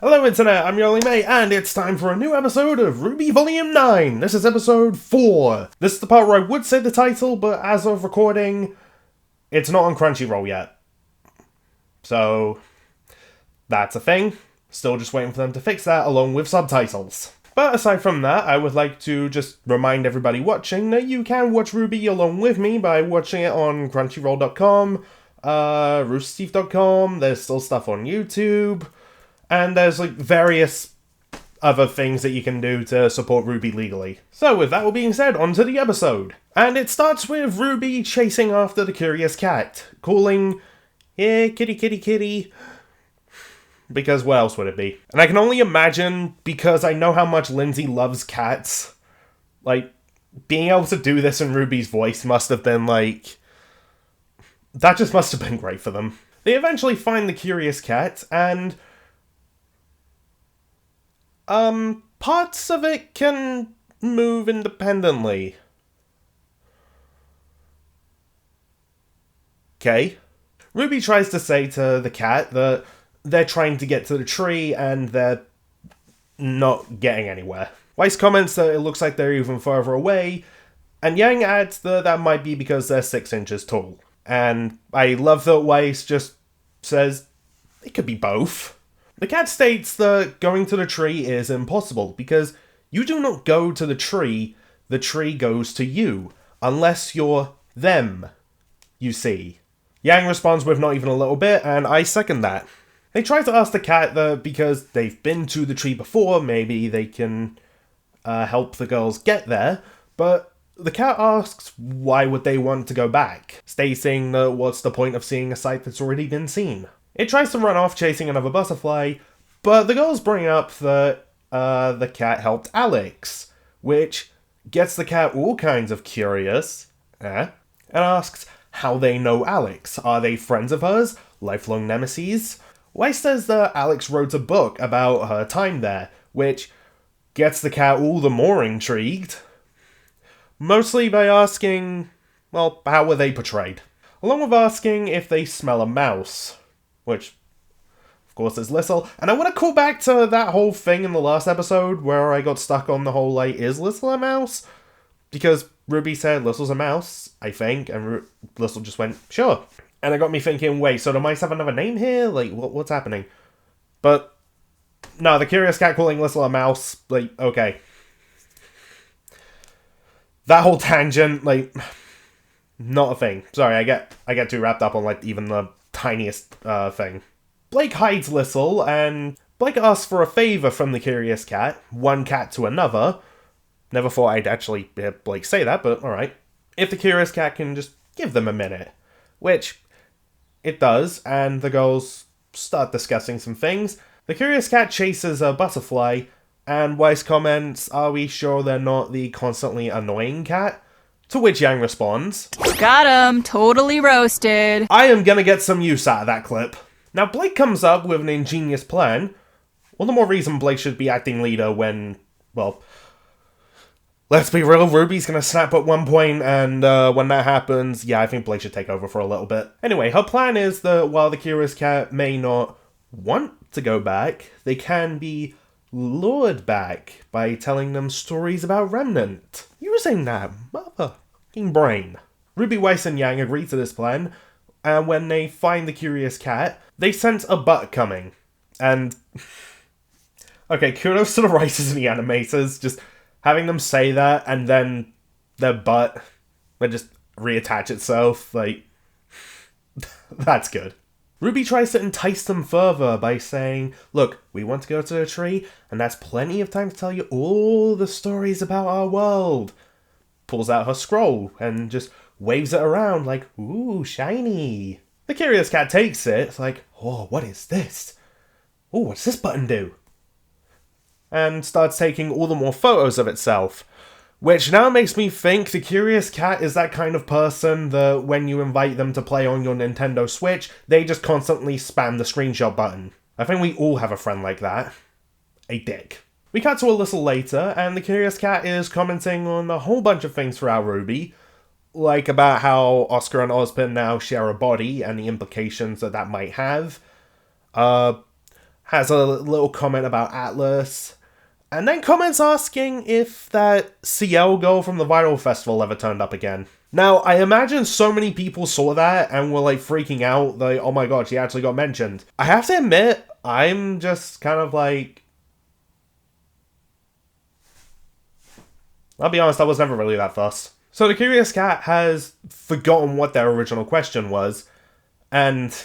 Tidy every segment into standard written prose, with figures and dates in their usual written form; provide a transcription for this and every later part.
Hello Internet, I'm your only mate, and it's time for a new episode of RWBY Volume 9. This is episode 4. This is the part where I would say the title, but as of recording, it's not on Crunchyroll yet. So, that's a thing. Still just waiting for them to fix that along with subtitles. But aside from that, I would like to just remind everybody watching that you can watch RWBY along with me by watching it on Crunchyroll.com, roosterteeth.com, there's still stuff on YouTube, and there's various other things that you can do to support RWBY legally. So with that all being said, on to the episode. And it starts with RWBY chasing after the curious cat, calling, "Hey, kitty, kitty, kitty." Because what else would it be? And I can only imagine, because I know how much Lindsay loves cats, being able to do this in RWBY's voice must have been that just must have been great for them. They eventually find the curious cat, and parts of it can move independently. Okay. RWBY tries to say to the cat that they're trying to get to the tree and they're not getting anywhere. Weiss comments that it looks like they're even further away, and Yang adds that that might be because they're 6 inches tall. And I love that Weiss just says, it could be both. The cat states that going to the tree is impossible, because you do not go to the tree goes to you, unless you're them, you see. Yang responds with not even a little bit, and I second that. They try to ask the cat that because they've been to the tree before, maybe they can help the girls get there, but the cat asks why would they want to go back, stating that what's the point of seeing a sight that's already been seen. It tries to run off chasing another butterfly, but the girls bring up that the cat helped Alex, which gets the cat all kinds of curious, and asks how they know Alex. Are they friends of hers? Lifelong nemesis? Weiss says that Alex wrote a book about her time there, which gets the cat all the more intrigued. Mostly by asking, well, how were they portrayed? Along with asking if they smell a mouse. Which, of course, is Lissel. And I want to call back to that whole thing in the last episode where I got stuck on the whole, is Lissel a mouse? Because RWBY said Lissel's a mouse, I think, and Lissel just went, sure. And it got me thinking, wait, so do mice have another name here? What's happening? But, no, the curious cat calling Lissel a mouse, okay. That whole tangent, not a thing. Sorry, I get too wrapped up on, even the tiniest thing. Blake hides Lissel, and Blake asks for a favor from the curious cat, one cat to another. Never thought I'd actually hear Blake say that, but alright. If the curious cat can just give them a minute. Which it does, and the girls start discussing some things. The curious cat chases a butterfly, and Weiss comments, are we sure they're not the constantly annoying cat? To which Yang responds, got him, totally roasted. I am gonna get some use out of that clip. Now Blake comes up with an ingenious plan. All the more reason Blake should be acting leader when, well, let's be real, RWBY's gonna snap at one point, and when that happens, yeah, I think Blake should take over for a little bit. Anyway, her plan is that while the curious cat may not want to go back, they can be lured back by telling them stories about Remnant, using that motherfucking brain. RWBY, Weiss, and Yang agree to this plan, and when they find the curious cat, they sense a butt coming. And, okay, kudos to the writers and the animators, just having them say that, and then their butt would just reattach itself, that's good. RWBY tries to entice them further by saying, look, we want to go to the tree, and that's plenty of time to tell you all the stories about our world. Pulls out her scroll, and just waves it around ooh, shiny. The curious cat takes it, it's oh, what is this? Oh, what's this button do? And starts taking all the more photos of itself. Which now makes me think the curious cat is that kind of person that when you invite them to play on your Nintendo Switch, they just constantly spam the screenshot button. I think we all have a friend like that. A dick. We cut to a little later, and the curious cat is commenting on a whole bunch of things throughout RWBY, about how Oscar and Ozpin now share a body and the implications that might have. has a little comment about Atlas, and then comments asking if that CL girl from the Viral Festival ever turned up again. Now, I imagine so many people saw that and were like freaking out, like, oh my god, she actually got mentioned. I have to admit, I'm just kind of like... I'll be honest, I was never really that fussed. So the Curious Cat has forgotten what their original question was, and...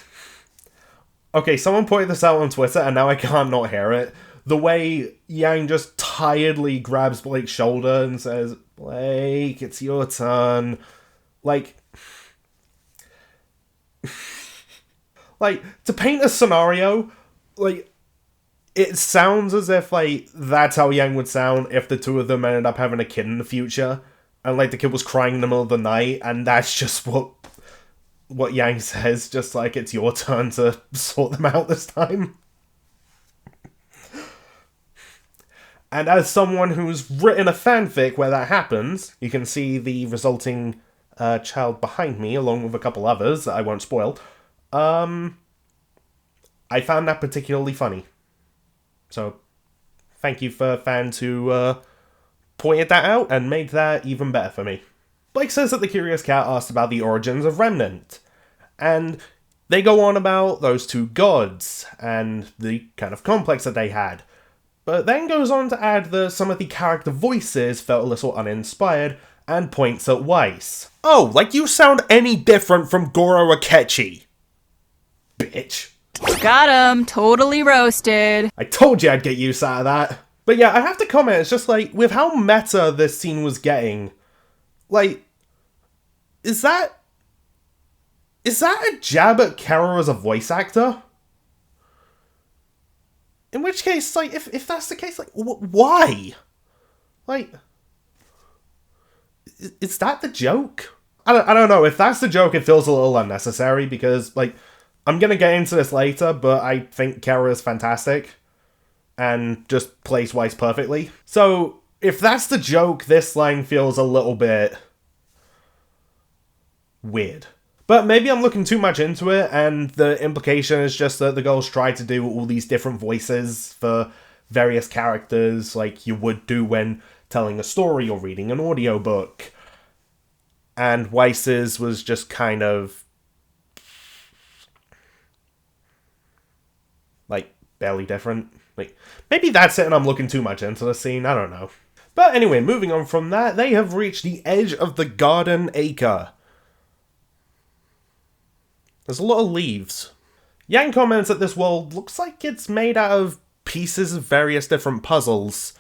Okay, someone pointed this out on Twitter, and now I can't not hear it. The way Yang just tiredly grabs Blake's shoulder and says, Blake, it's your turn. Like, to paint a scenario, like, it sounds as if, like, that's how Yang would sound if the two of them ended up having a kid in the future. And, like, the kid was crying in the middle of the night, and that's just what Yang says, just like, it's your turn to sort them out this time. And as someone who's written a fanfic where that happens, you can see the resulting child behind me, along with a couple others that I won't spoil. I found that particularly funny. So, thank you for fans who pointed that out and made that even better for me. Blake says that the Curious Cat asked about the origins of Remnant, and they go on about those two gods, and the kind of complex that they had. But then goes on to add that some of the character voices felt a little uninspired, and points at Weiss. Oh, like you sound any different from Goro Akechi. Bitch. Got him. Totally roasted. I told you I'd get use out of that. But yeah, I have to comment, it's just like, with how meta this scene was getting, like, is that a jab at Kara as a voice actor? In which case, like, if that's the case, like, why? Like, is that the joke? I don't know. If that's the joke, it feels a little unnecessary because, like, I'm gonna get into this later, but I think Kara is fantastic and just plays Weiss perfectly. So, if that's the joke, this line feels a little bit weird. But maybe I'm looking too much into it, and the implication is just that the girls try to do all these different voices for various characters, like you would do when telling a story or reading an audiobook. And Weiss's was just kind of... like, barely different. Like, maybe that's it and I'm looking too much into the scene, I don't know. But anyway, moving on from that, they have reached the edge of the Garden Acre. There's a lot of leaves. Yang comments that this world looks like it's made out of pieces of various different puzzles.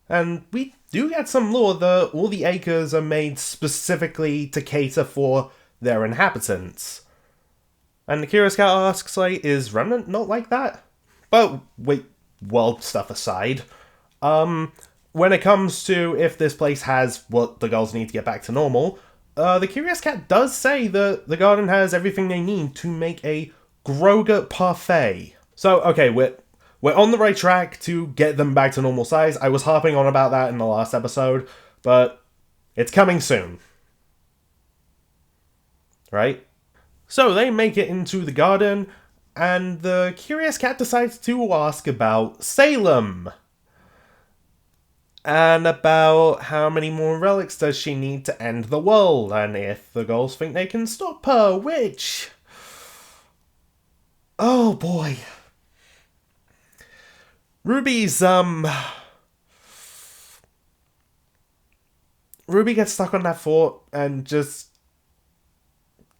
And we do get some lore that all the acres are made specifically to cater for their inhabitants. And the Curious Cat asks, like, is Remnant not like that? But wait, world stuff aside, when it comes to if this place has what the girls need to get back to normal, the Curious Cat does say that the garden has everything they need to make a Grogut parfait. So, okay, we're on the right track to get them back to normal size. I was harping on about that in the last episode, but it's coming soon. Right? So they make it into the garden, and the Curious Cat decides to ask about Salem. And about how many more relics does she need to end the world, and if the girls think they can stop her, which... oh boy. Ruby's, Ruby gets stuck on that thought and just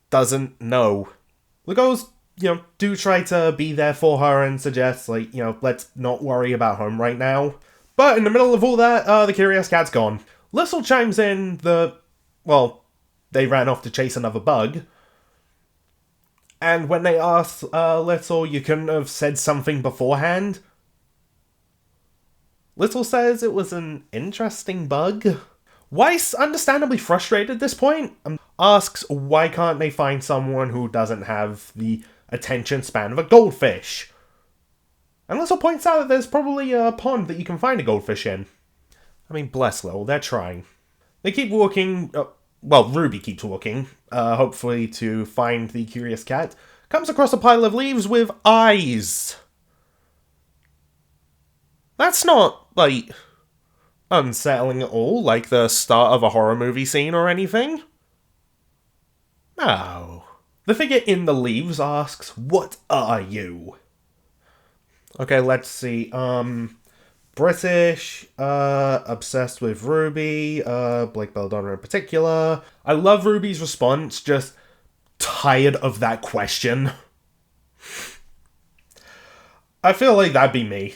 doesn't know. The girls, do try to be there for her and suggest, like, let's not worry about home right now. But in the middle of all that, the Curious Cat's gone. Little chimes in that, well, they ran off to chase another bug. And when they ask Little, you couldn't have said something beforehand? Little says it was an interesting bug. Weiss, understandably frustrated at this point, asks why can't they find someone who doesn't have the attention span of a goldfish. And Little points out that there's probably a pond that you can find a goldfish in. I mean, bless Little, they're trying. They keep walking, Ruby keeps walking, hopefully to find the Curious Cat. Comes across a pile of leaves with eyes. That's not, like, unsettling at all, like the start of a horror movie scene or anything. No. The figure in the leaves asks, "What are you?" Okay, let's see. British, obsessed with Ruby, Blake Belladonna in particular. I love Ruby's response, just tired of that question. I feel like that'd be me.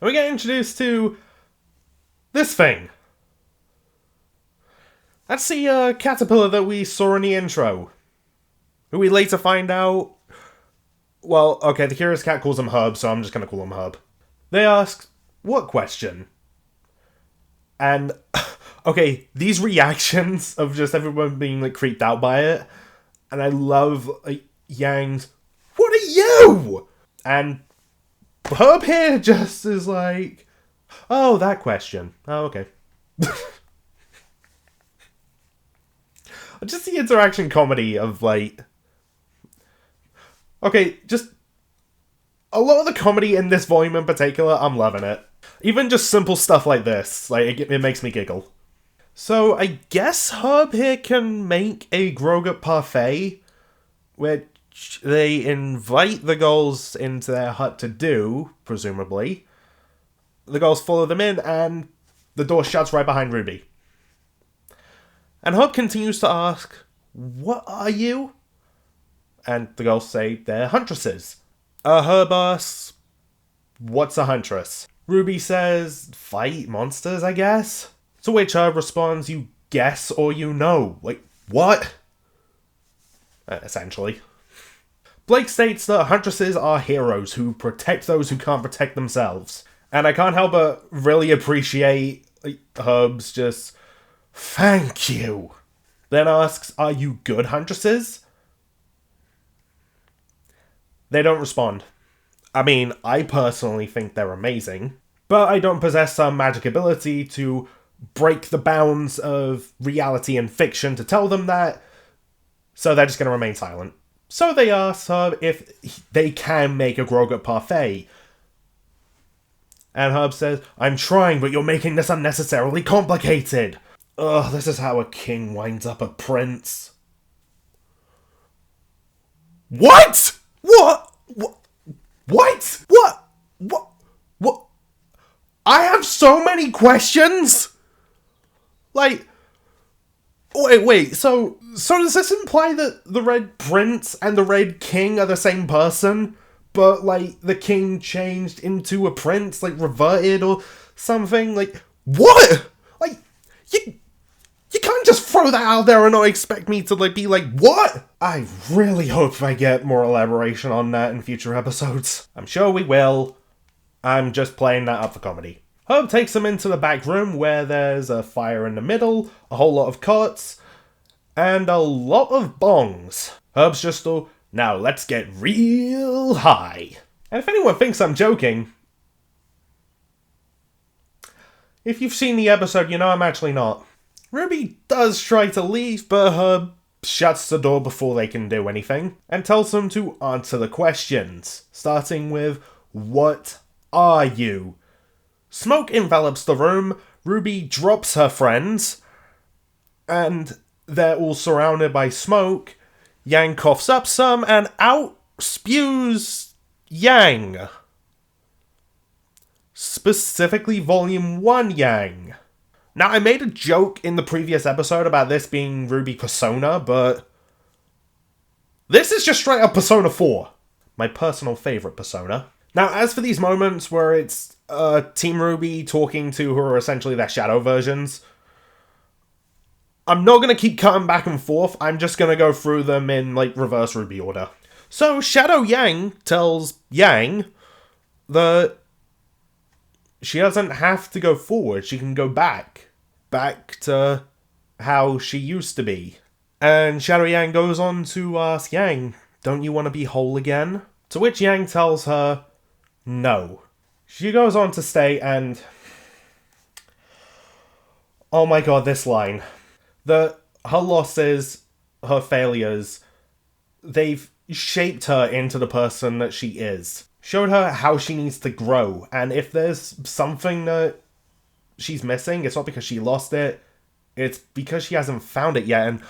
And we get introduced to this thing. That's the caterpillar that we saw in the intro. Who we later find out... Well, okay, the Curious Cat calls him Herb, so I'm just gonna call him Herb. They ask, "What question?" And, okay, these reactions of just everyone being, like, creeped out by it, and I love, like, Yang's, "What are you?" And Herb here just is like, "Oh, that question. Oh, okay." Just the interaction comedy of, like... Okay, just... A lot of the comedy in this volume in particular, I'm loving it. Even just simple stuff like this, like, it makes me giggle. So, I guess Herb here can make a Grogut parfait, which they invite the gulls into their hut to do, presumably. The gulls follow them in, and the door shuts right behind Ruby. And Herb continues to ask, "What are you?" And the girls say they're huntresses. Herb asks, "What's a huntress?" Ruby says, "Fight monsters, I guess?" To which Herb responds, "You guess or you know." Like, what? Essentially. Blake states that huntresses are heroes who protect those who can't protect themselves. And I can't help but really appreciate Herb's just... "Thank you." Then asks, "Are you good huntresses?" They don't respond. I mean, I personally think they're amazing, but I don't possess some magic ability to break the bounds of reality and fiction to tell them that, so they're just going to remain silent. So they ask Herb if they can make a Grogut parfait. And Herb says, "I'm trying, but you're making this unnecessarily complicated." Ugh, this is how a king winds up a prince. What? What? What? What? What? What? What? I have so many questions! Like... Wait, so does this imply that the Red Prince and the Red King are the same person? But, like, the king changed into a prince, like, reverted or something? Like, what? Like, you can't just throw that out there and not expect me to, like, be like, what? I really hope I get more elaboration on that in future episodes. I'm sure we will. I'm just playing that up for comedy. Herb takes them into the back room where there's a fire in the middle, a whole lot of cots, and a lot of bongs. Herb's just all, "Now let's get real high." And if anyone thinks I'm joking, if you've seen the episode, you know I'm actually not. Ruby does try to leave, but Herb shuts the door before they can do anything, and tells them to answer the questions, starting with, "What are you?" Smoke envelops the room, Ruby drops her friends, and they're all surrounded by smoke. Yang coughs up some, and out spews Yang. Specifically Volume 1 Yang. Now, I made a joke in the previous episode about this being RWBY Persona, but this is just straight up Persona 4. My personal favourite Persona. Now, as for these moments where it's Team RWBY talking to who are essentially their shadow versions, I'm not going to keep cutting back and forth, I'm just going to go through them in, like, reverse RWBY order. So, Shadow Yang tells Yang that she doesn't have to go forward, she can go back. Back to how she used to be. And Shadow Yang goes on to ask Yang, "Don't you want to be whole again?" To which Yang tells her, no. She goes on to state, and... oh my god, this line. That her losses, her failures, they've shaped her into the person that she is. showed her how she needs to grow, and if there's something that she's missing, it's not because she lost it, it's because she hasn't found it yet. And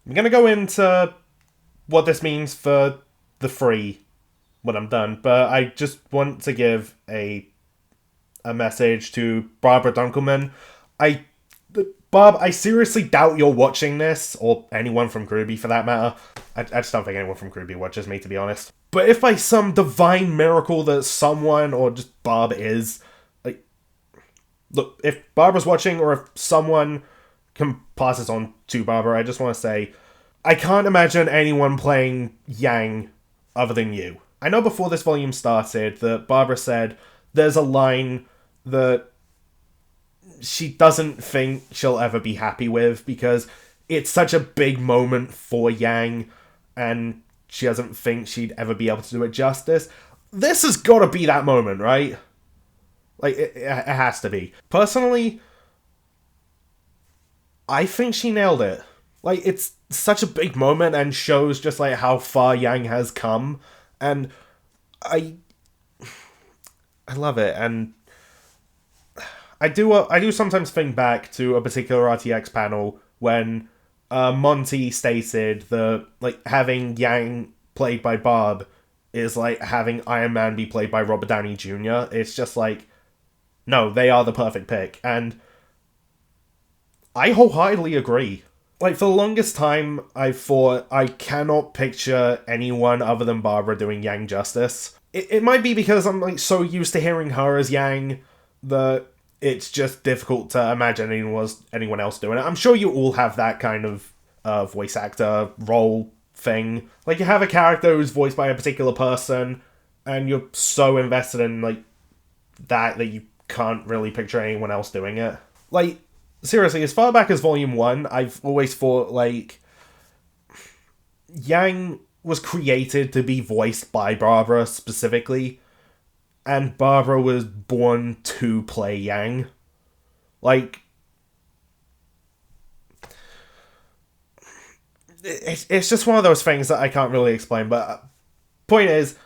I'm gonna go into what this means for the free when I'm done, but I just want to give a message to Barbara Dunkelman. Bob, I seriously doubt you're watching this, or anyone from RWBY for that matter. I just don't think anyone from RWBY watches me, to be honest. But if by some divine miracle that someone, or just Bob is, like, look, if Barbara's watching, or if someone can pass this on to Barbara, I just want to say, I can't imagine anyone playing Yang other than you. I know before this volume started that Barbara said there's a line that she doesn't think she'll ever be happy with because it's such a big moment for Yang and she doesn't think she'd ever be able to do it justice. This has got to be that moment, right? Like, it has to be. Personally, I think she nailed it. Like, it's such a big moment and shows just, like, how far Yang has come. And I love it. And I do sometimes think back to a particular RTX panel when Monty stated that, like, having Yang played by Barb is like having Iron Man be played by Robert Downey Jr. It's just like, no, they are the perfect pick. And I wholeheartedly agree. Like, for the longest time, I thought I cannot picture anyone other than Barbara doing Yang justice. It might be because I'm, like, so used to hearing her as Yang that it's just difficult to imagine anyone else doing it. I'm sure you all have that kind of voice actor role thing. Like, you have a character who's voiced by a particular person, and you're so invested in, like, that you can't really picture anyone else doing it. Like, seriously, as far back as Volume 1, I've always thought, like, Yang was created to be voiced by Barbara specifically, and Barbara was born to play Yang. Like, it's just one of those things that I can't really explain, but point is,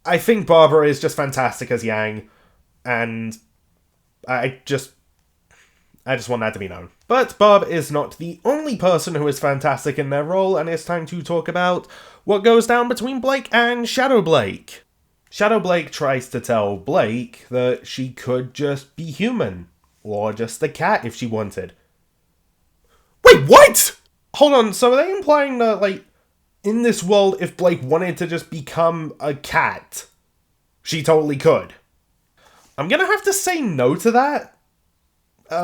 I think Barbara is just fantastic as Yang, and I just want that to be known. But Barb is not the only person who is fantastic in their role, and it's time to talk about what goes down between Blake and Shadow Blake. Shadow Blake tries to tell Blake that she could just be human, or just a cat if she wanted. Wait, what?! Hold on, so are they implying that, like, in this world, if Blake wanted to just become a cat, she totally could? I'm gonna have to say no to that,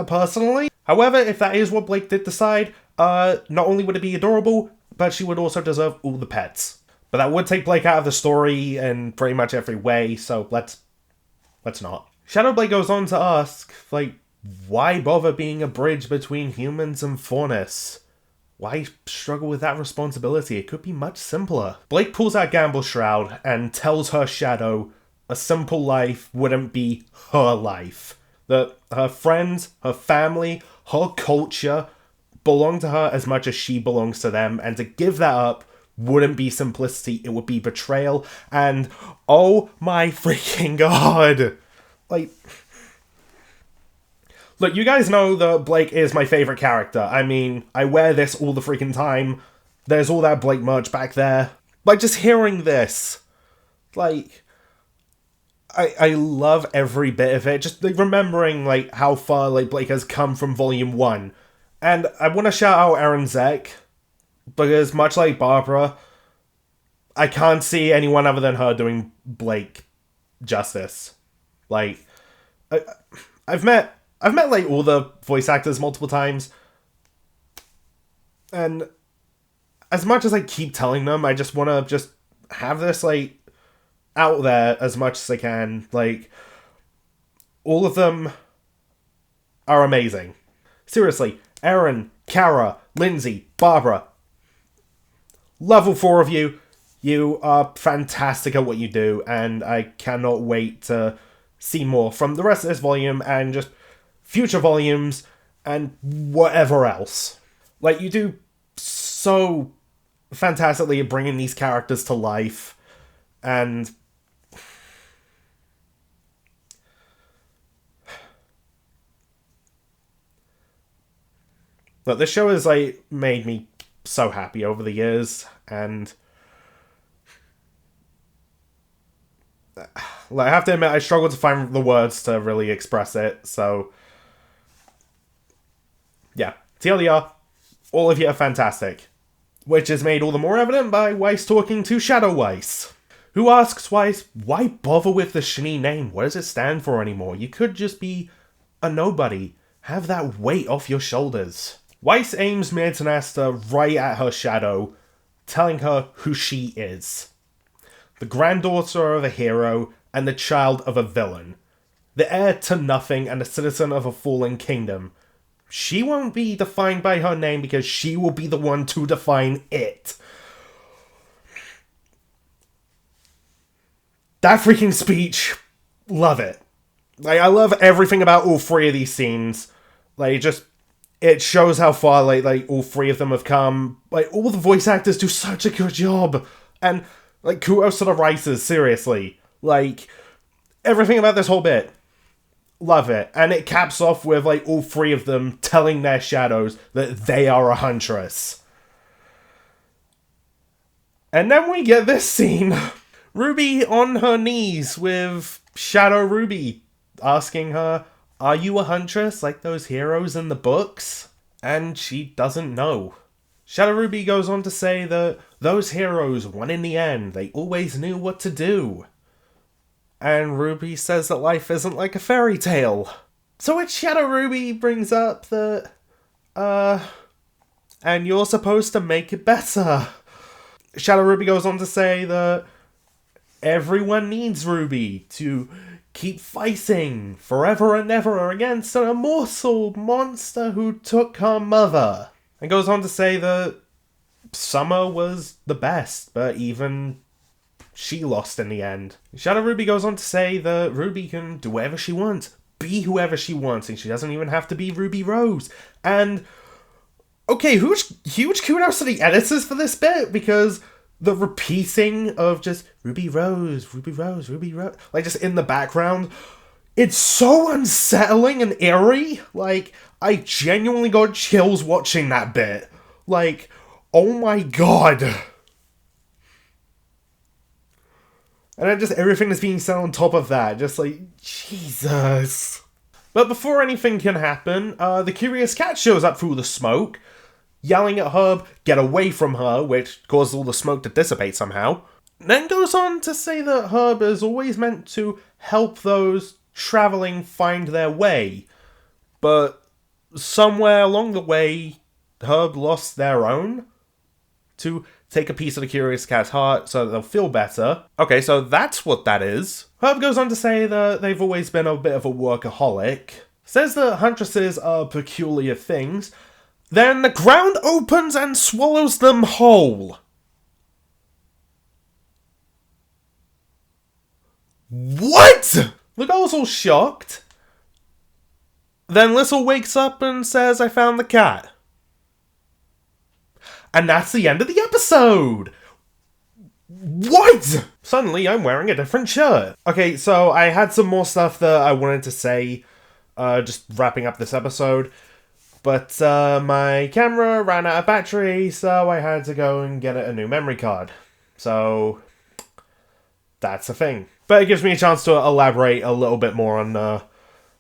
personally. However, if that is what Blake did decide, not only would it be adorable, but she would also deserve all the pets. But that would take Blake out of the story in pretty much every way, so let's not. Shadow Blake goes on to ask, like, why bother being a bridge between humans and Faunus? Why struggle with that responsibility? It could be much simpler. Blake pulls out Gamble's shroud and tells her Shadow a simple life wouldn't be her life. That her friends, her family, her culture belong to her as much as she belongs to them, and to give that up wouldn't be simplicity, it would be betrayal, and oh my freaking god! Like, look, you guys know that Blake is my favorite character. I mean, I wear this all the freaking time. There's all that Blake merch back there. Like, just hearing this, like, I love every bit of it. Just, like, remembering, like, how far, like, Blake has come from Volume 1. And I want to shout out Aaron Zek, because much like Barbara, I can't see anyone other than her doing Blake justice. Like, I've met like all the voice actors multiple times, and as much as I keep telling them, I just want to just have this, like, out there as much as I can. Like, all of them are amazing. Seriously, Erin, Kara, Lindsay, Barbara, level 4 of you. You are fantastic at what you do, and I cannot wait to see more from the rest of this volume and just future volumes. and whatever else. Like, you do so fantastically at bringing these characters to life, and but this show has, like, made me so happy over the years, and like, I have to admit, I struggle to find the words to really express it, so yeah, TLDR, all of you are fantastic. Which is made all the more evident by Weiss talking to Shadow Weiss, who asks Weiss, why bother with the Shinee name? What does it stand for anymore? You could just be a nobody. Have that weight off your shoulders. Weiss aims Mirtanasta right at her shadow, telling her who she is. The granddaughter of a hero and the child of a villain. The heir to nothing and a citizen of a fallen kingdom. She won't be defined by her name because she will be the one to define it. That freaking speech, love it. Like, I love everything about all three of these scenes. Like, it shows how far, like all three of them have come. Like, all the voice actors do such a good job. And, like, kudos to the writers, seriously. Like, everything about this whole bit. Love it. And it caps off with, like, all three of them telling their shadows that they are a huntress. And then we get this scene. Ruby on her knees with Shadow Ruby, asking her, are you a huntress like those heroes in the books? And she doesn't know. Shadow Ruby goes on to say that those heroes won in the end. They always knew what to do. And Ruby says that life isn't like a fairy tale. So it's Shadow Ruby brings up that, and you're supposed to make it better. Shadow Ruby goes on to say that everyone needs Ruby to keep fighting forever and ever against an immortal monster who took her mother. And goes on to say that Summer was the best, but even she lost in the end. Shadow Ruby goes on to say that Ruby can do whatever she wants, be whoever she wants, and she doesn't even have to be Ruby Rose. And, okay, huge kudos to the editors for this bit, because the repeating of just Ruby Rose, Ruby Rose, Ruby Rose, like, just in the background, it's so unsettling and eerie. Like, I genuinely got chills watching that bit. Like, oh my god. And then just everything that's being said on top of that, just like, Jesus. But before anything can happen, the Curious Cat shows up through the smoke, yelling at Herb, get away from her, which causes all the smoke to dissipate somehow. Then goes on to say that Herb is always meant to help those traveling find their way. But somewhere along the way, Herb lost their own to take a piece of the Curious Cat's heart so that they'll feel better. Okay, so that's what that is. Herb goes on to say that they've always been a bit of a workaholic. Says that huntresses are peculiar things. Then the ground opens and swallows them whole. What? The girl's all shocked. Then Little wakes up and says, I found the cat. And that's the end of the episode! What? Suddenly I'm wearing a different shirt. Okay, so I had some more stuff that I wanted to say, just wrapping up this episode. But my camera ran out of battery, so I had to go and get it a new memory card. So that's a thing. But it gives me a chance to elaborate a little bit more on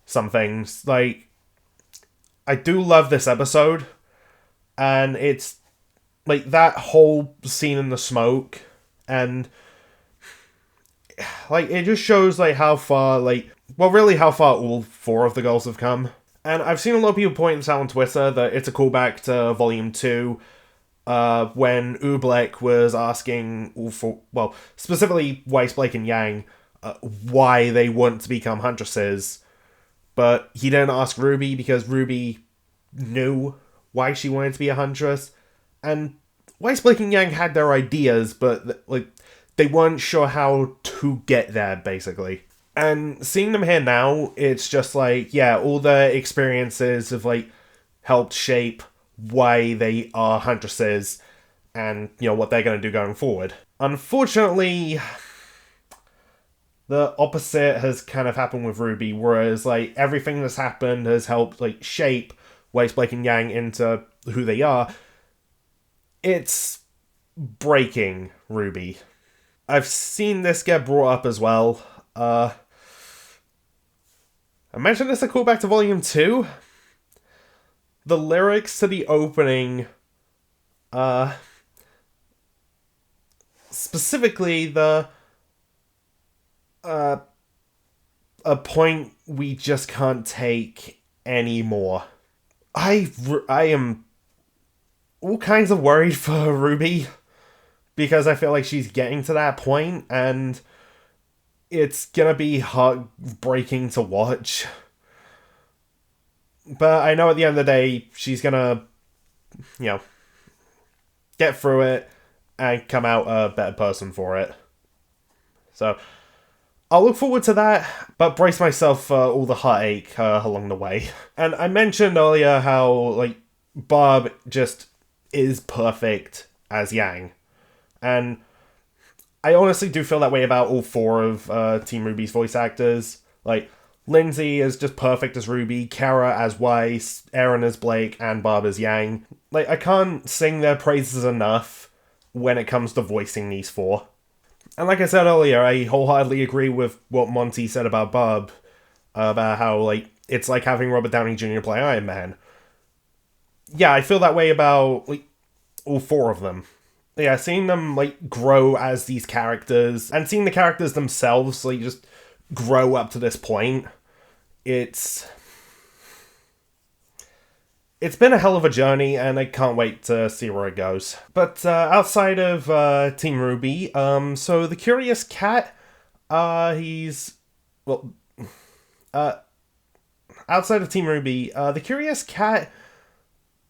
some things. Like, I do love this episode, and it's like that whole scene in the smoke, and like it just shows like how far, like, well, really how far all four of the girls have come. And I've seen a lot of people point this out on Twitter that it's a callback to Volume 2, when Oobleck was asking all four, well, specifically Weiss, Blake, and Yang, why they want to become huntresses. But he didn't ask Ruby because Ruby knew why she wanted to be a huntress. And Weiss, Blake, and Yang had their ideas, but like they weren't sure how to get there, basically. And seeing them here now, it's just like, yeah, all the experiences of like helped shape why they are huntresses and, what they're going to do going forward. Unfortunately, the opposite has kind of happened with RWBY, whereas, everything that's happened has helped, shape Weiss, Blake, and Yang into who they are. It's breaking RWBY. I've seen this get brought up as well. I mentioned this a callback to Volume 2. The lyrics to the opening, specifically a point we just can't take anymore. I am all kinds of worried for RWBY, because I feel like she's getting to that point, and it's gonna be heartbreaking to watch. But I know at the end of the day, she's gonna, get through it and come out a better person for it. So, I'll look forward to that, but brace myself for all the heartache along the way. And I mentioned earlier how, Barb just is perfect as Yang. And I honestly do feel that way about all 4 of Team RWBY's voice actors. Lindsay is just perfect as RWBY, Kara as Weiss, Aaron as Blake, and Barb as Yang. I can't sing their praises enough when it comes to voicing these 4. And like I said earlier, I wholeheartedly agree with what Monty said about Barb, about how, it's like having Robert Downey Jr. play Iron Man. Yeah, I feel that way about, all 4 of them. Yeah, seeing them, grow as these characters, and seeing the characters themselves, just grow up to this point, it's been a hell of a journey, and I can't wait to see where it goes. But outside of Team RWBY, so the Curious Cat, outside of Team RWBY, the Curious Cat,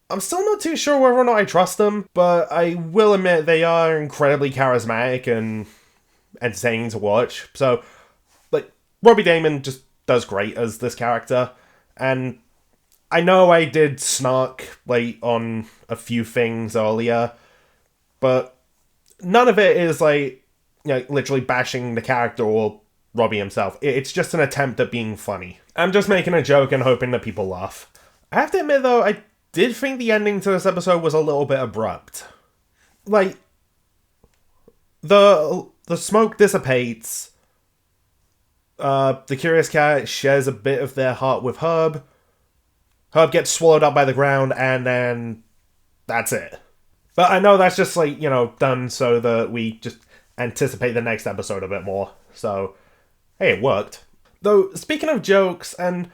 I'm still not too sure whether or not I trust them, but I will admit they are incredibly charismatic and entertaining to watch. So, Robbie Daymond just does great as this character, and I know I did snark, on a few things earlier, but none of it is, literally bashing the character or Robbie himself. It's just an attempt at being funny. I'm just making a joke and hoping that people laugh. I have to admit, though, I did think the ending to this episode was a little bit abrupt. The smoke dissipates, the Curious Cat shares a bit of their heart with Herb. Herb gets swallowed up by the ground, and then that's it. But I know that's just, done so that we just anticipate the next episode a bit more. So, hey, it worked. Though, speaking of jokes, and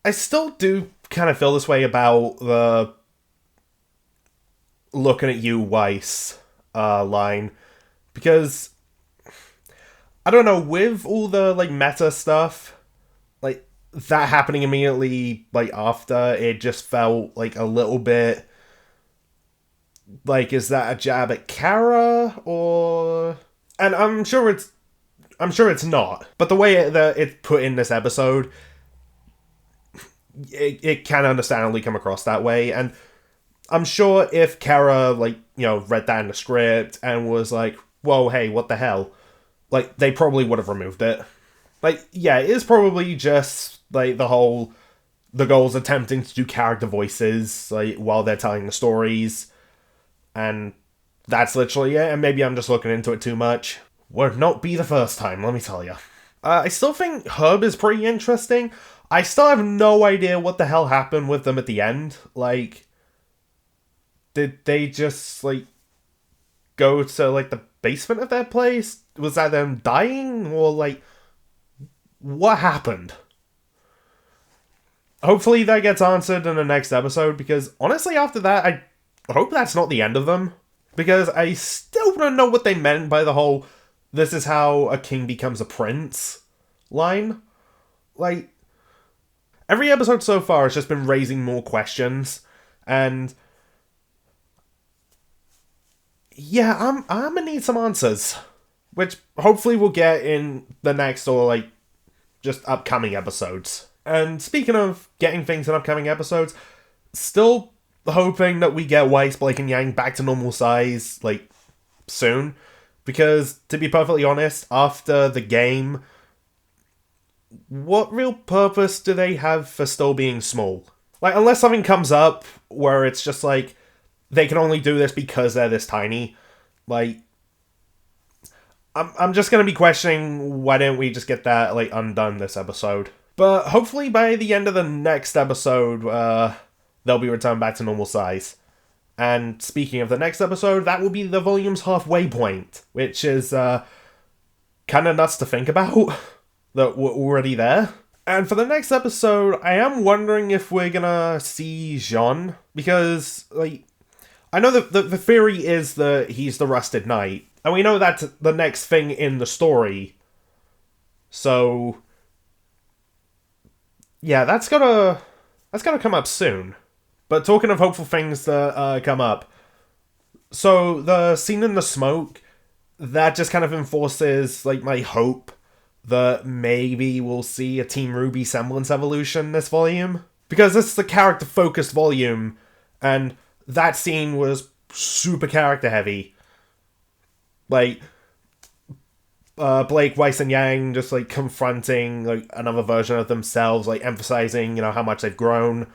I still do kind of feel this way about the "looking at you, Weiss" line, because I don't know, with all the meta stuff, that happening immediately after, it just felt a little bit is that a jab at Kara, or, and I'm sure it's not, but the way that it's put in this episode, it can understandably come across that way. And I'm sure if Kara read that in the script and was whoa, hey, what the hell, they probably would have removed it. Yeah, it is probably just the girls attempting to do character voices while they're telling the stories, and that's literally it. And maybe I'm just looking into it too much. Would not be the first time, let me tell you. I still think Herb is pretty interesting. I still have no idea what the hell happened with them at the end. Did they just go to the basement of their place? Was that them dying, or what happened? Hopefully that gets answered in the next episode, because honestly after that, I hope that's not the end of them. Because I still don't know what they meant by the whole "this is how a king becomes a prince" line. Every episode so far has just been raising more questions, and yeah, I'm gonna need some answers, which hopefully we'll get in the next, or just upcoming episodes. And speaking of getting things in upcoming episodes, still hoping that we get Weiss, Blake, and Yang back to normal size, like, soon. Because, to be perfectly honest, after the game, what real purpose do they have for still being small? Like, unless something comes up where it's just like, they can only do this because they're this tiny. Like, I'm just gonna be questioning why didn't we just get that, like, undone this episode. But hopefully by the end of the next episode, they'll be returned back to normal size. And speaking of the next episode, that will be the volume's halfway point, which is, kind of nuts to think about, that we're already there. And for the next episode, I am wondering if we're gonna see Jean, because, like, I know that the theory is that he's the Rusted Knight, and we know that's the next thing in the story. So, yeah, that's gotta come up soon. But talking of hopeful things that come up, so the scene in the smoke, that just kind of enforces, like, my hope that maybe we'll see a Team RWBY semblance evolution this volume. Because this is a character-focused volume, and that scene was super character-heavy. Like, Blake, Weiss, and Yang just, like, confronting, like, another version of themselves, like, emphasizing, you know, how much they've grown.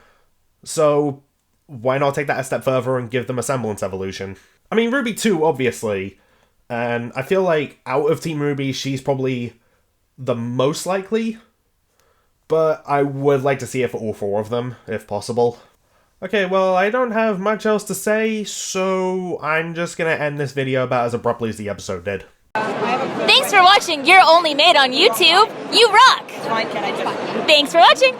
So, why not take that a step further and give them a semblance evolution? I mean, RWBY too, obviously. And I feel like, out of Team RWBY, she's probably the most likely. But I would like to see it for all four of them, if possible. Okay, well, I don't have much else to say, so I'm just gonna end this video about as abruptly as the episode did. Thanks for watching You're Only Made on YouTube. You rock! Thanks for watching!